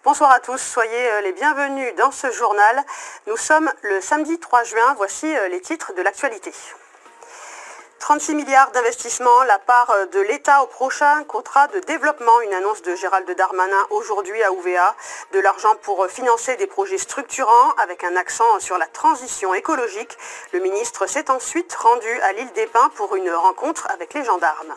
Bonsoir à tous, soyez les bienvenus dans ce journal. Nous sommes le samedi 3 juin, voici les titres de l'actualité. 36 milliards d'investissements, la part de l'État au prochain contrat de développement, une annonce de Gérald Darmanin aujourd'hui à Ouvéa. De l'argent pour financer des projets structurants avec un accent sur la transition écologique. Le ministre s'est ensuite rendu à l'île des Pins pour une rencontre avec les gendarmes.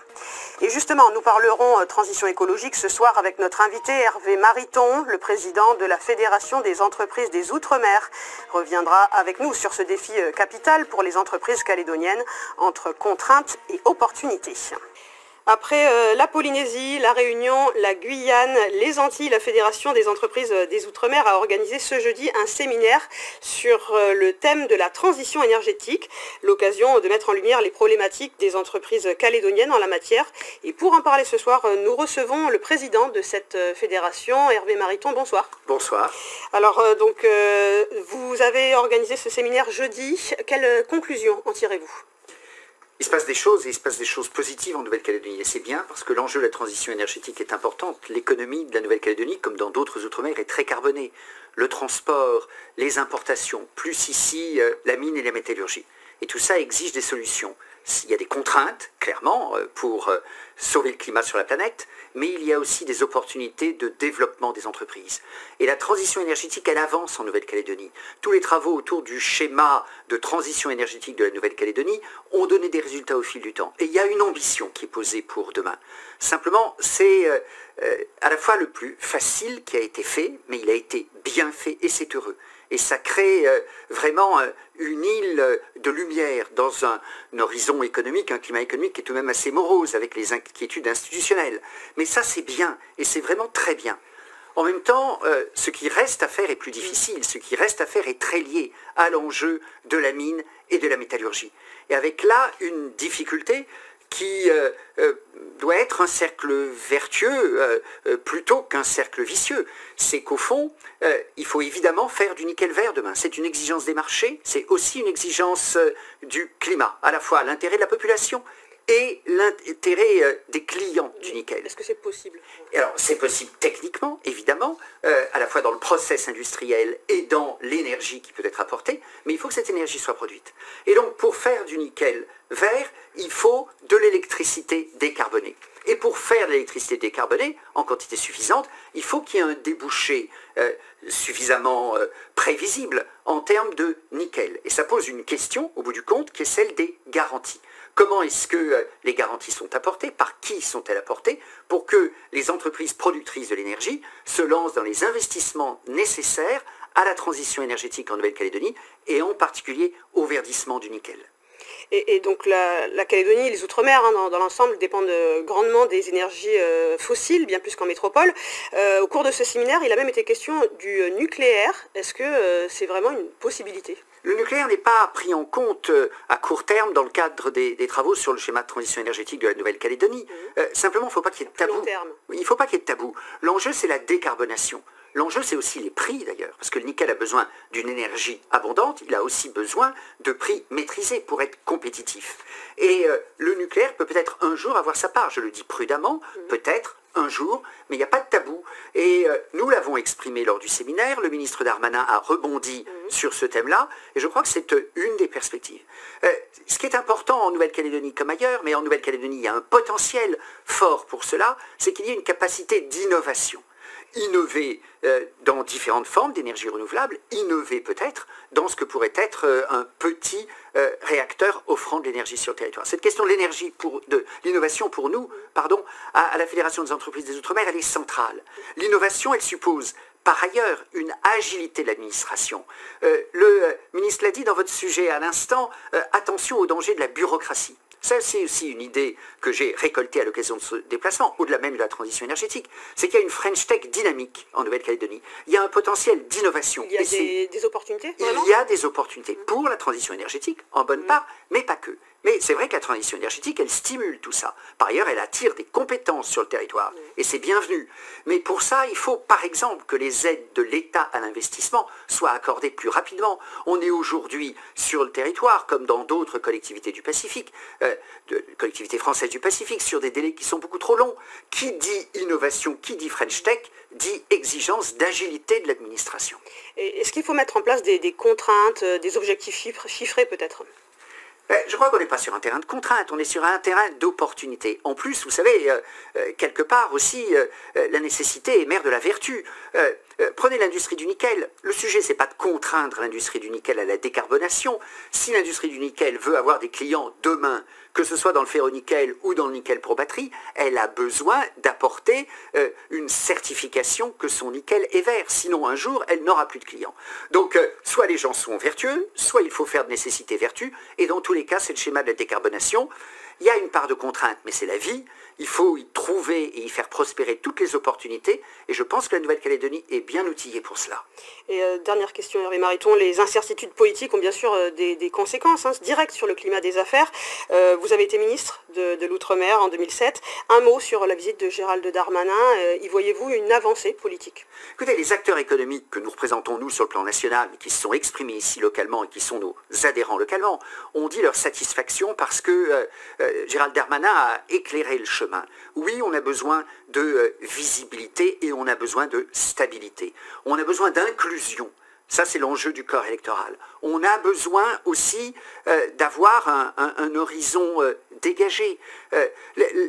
Et justement, nous parlerons transition écologique ce soir avec notre invité Hervé Mariton, le président de la Fédération des entreprises des Outre-mer, reviendra avec nous sur ce défi capital pour les entreprises calédoniennes entre contraintes et opportunités. Après la Polynésie, la Réunion, la Guyane, les Antilles, la Fédération des entreprises des Outre-mer a organisé ce jeudi un séminaire sur le thème de la transition énergétique, l'occasion de mettre en lumière les problématiques des entreprises calédoniennes en la matière. Et pour en parler ce soir, nous recevons le président de cette fédération, Hervé Mariton. Bonsoir. Bonsoir. Alors, vous avez organisé ce séminaire jeudi. Quelles conclusions en tirez-vous ? Il se passe des choses, et il se passe des choses positives en Nouvelle-Calédonie. Et c'est bien parce que l'enjeu de la transition énergétique est importante. L'économie de la Nouvelle-Calédonie, comme dans d'autres outre-mer, est très carbonée. Le transport, les importations, plus ici la mine et la métallurgie. Et tout ça exige des solutions. Il y a des contraintes, clairement, pour sauver le climat sur la planète, mais il y a aussi des opportunités de développement des entreprises. Et la transition énergétique, elle avance en Nouvelle-Calédonie. Tous les travaux autour du schéma de transition énergétique de la Nouvelle-Calédonie ont donné des résultats au fil du temps. Et il y a une ambition qui est posée pour demain. Simplement, c'est à la fois le plus facile qui a été fait, mais il a été bien fait et c'est heureux. Et ça crée vraiment une île de lumière dans un horizon économique, un climat économique qui est tout de même assez morose avec les inquiétudes institutionnelles. Mais ça, c'est bien et c'est vraiment très bien. En même temps, ce qui reste à faire est plus difficile. Ce qui reste à faire est très lié à l'enjeu de la mine et de la métallurgie. Et avec là une difficulté qui doit être un cercle vertueux plutôt qu'un cercle vicieux. C'est qu'au fond, il faut évidemment faire du nickel vert demain. C'est une exigence des marchés, c'est aussi une exigence du climat, à la fois l'intérêt de la population et l'intérêt des clients du nickel. Est-ce que c'est possible ? Alors, c'est possible techniquement, évidemment, à la fois dans le process industriel et dans l'énergie qui peut être apportée, mais il faut que cette énergie soit produite. Et donc, pour faire du nickel vert, il faut de l'électricité décarbonée. Et pour faire de l'électricité décarbonée, en quantité suffisante, il faut qu'il y ait un débouché suffisamment prévisible en termes de nickel. Et ça pose une question, au bout du compte, qui est celle des garanties. Comment est-ce que les garanties sont apportées? Par qui sont-elles apportées? Pour que les entreprises productrices de l'énergie se lancent dans les investissements nécessaires à la transition énergétique en Nouvelle-Calédonie et en particulier au verdissement du nickel. Et donc la Calédonie, les Outre-mer dans l'ensemble dépendent grandement des énergies fossiles, bien plus qu'en métropole. Au cours de ce séminaire, il a même été question du nucléaire. Est-ce que c'est vraiment une possibilité ? Le nucléaire n'est pas pris en compte à court terme dans le cadre des travaux sur le schéma de transition énergétique de la Nouvelle-Calédonie. Simplement, il ne faut pas qu'il y ait de tabou. Il ne faut pas qu'il y ait de tabou. L'enjeu, c'est la décarbonation. L'enjeu, c'est aussi les prix d'ailleurs, parce que le nickel a besoin d'une énergie abondante, il a aussi besoin de prix maîtrisés pour être compétitif. Et le nucléaire peut peut-être un jour avoir sa part, je le dis prudemment, peut-être un jour, mais il n'y a pas de tabou. Et nous l'avons exprimé lors du séminaire, le ministre Darmanin a rebondi sur ce thème-là, et je crois que c'est une des perspectives. Ce qui est important en Nouvelle-Calédonie comme ailleurs, mais en Nouvelle-Calédonie, il y a un potentiel fort pour cela, c'est qu'il y a une capacité d'innovation. Innover dans différentes formes d'énergie renouvelable, innover peut-être dans ce que pourrait être un petit réacteur offrant de l'énergie sur le territoire. Cette question de l'énergie, de l'innovation pour nous, à la Fédération des entreprises des Outre-mer, elle est centrale. L'innovation, elle suppose par ailleurs une agilité de l'administration. Le ministre l'a dit dans votre sujet à l'instant, attention au danger de la bureaucratie. Ça, c'est aussi une idée que j'ai récoltée à l'occasion de ce déplacement, au-delà même de la transition énergétique. C'est qu'il y a une French Tech dynamique en Nouvelle-Calédonie. Il y a un potentiel d'innovation. Il y a des opportunités, vraiment ? Il y a des opportunités pour la transition énergétique, en bonne part, mais pas que. Mais c'est vrai que la transition énergétique, elle stimule tout ça. Par ailleurs, elle attire des compétences sur le territoire. Et c'est bienvenu. Mais pour ça, il faut par exemple que les aides de l'État à l'investissement soient accordées plus rapidement. On est aujourd'hui sur le territoire, comme dans d'autres collectivités du Pacifique, collectivités françaises du Pacifique, sur des délais qui sont beaucoup trop longs. Qui dit innovation, qui dit French Tech, dit exigence d'agilité de l'administration. Est-ce qu'il faut mettre en place des contraintes, des objectifs chiffrés peut-être ? Je crois qu'on n'est pas sur un terrain de contrainte, on est sur un terrain d'opportunité. En plus, vous savez, quelque part aussi, la nécessité est mère de la vertu. Prenez l'industrie du nickel. Le sujet, c'est pas de contraindre l'industrie du nickel à la décarbonation. Si l'industrie du nickel veut avoir des clients demain, que ce soit dans le ferro-nickel ou dans le nickel pour batterie, elle a besoin d'apporter une certification que son nickel est vert. Sinon, un jour, elle n'aura plus de clients. Donc, soit les gens sont vertueux, soit il faut faire de nécessité vertu. Et dans tous les cas, c'est le schéma de la décarbonation. Il y a une part de contrainte, mais c'est la vie. Il faut y trouver et y faire prospérer toutes les opportunités. Et je pense que la Nouvelle-Calédonie est bien outillée pour cela. Et dernière question, Hervé Mariton, les incertitudes politiques ont bien sûr des conséquences directes sur le climat des affaires. Vous avez été ministre de l'Outre-mer en 2007. Un mot sur la visite de Gérald Darmanin. Y voyez-vous une avancée politique ? Écoutez, les acteurs économiques que nous représentons, nous, sur le plan national, mais qui se sont exprimés ici localement et qui sont nos adhérents localement, ont dit leur satisfaction parce que Gérald Darmanin a éclairé le chemin. Oui, on a besoin de visibilité et on a besoin de stabilité. On a besoin d'inclusion. Ça, c'est l'enjeu du corps électoral. On a besoin aussi d'avoir un horizon dégagé.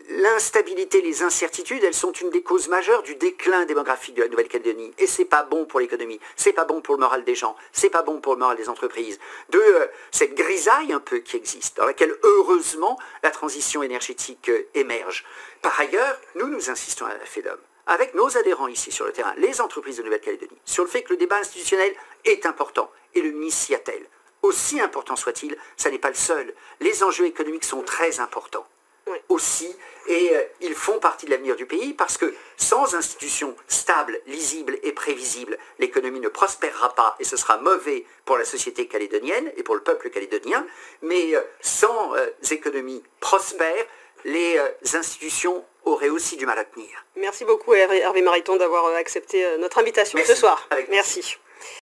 L'instabilité, les incertitudes, elles sont une des causes majeures du déclin démographique de la Nouvelle-Calédonie. Et c'est pas bon pour l'économie, c'est pas bon pour le moral des gens, c'est pas bon pour le moral des entreprises. Cette grisaille un peu qui existe, dans laquelle heureusement la transition énergétique émerge. Par ailleurs, nous insistons à la FEDOM, avec nos adhérents ici sur le terrain, les entreprises de Nouvelle-Calédonie, sur le fait que le débat institutionnel est important, et le ministre s'y attelle. Aussi important soit-il, ça n'est pas le seul. Les enjeux économiques sont très importants. Oui. Aussi, et ils font partie de l'avenir du pays, parce que sans institutions stables, lisibles et prévisibles, l'économie ne prospérera pas, et ce sera mauvais pour la société calédonienne et pour le peuple calédonien, mais sans économie prospère, les institutions auraient aussi du mal à tenir. Merci beaucoup Hervé Mariton d'avoir accepté notre invitation ce soir. Merci.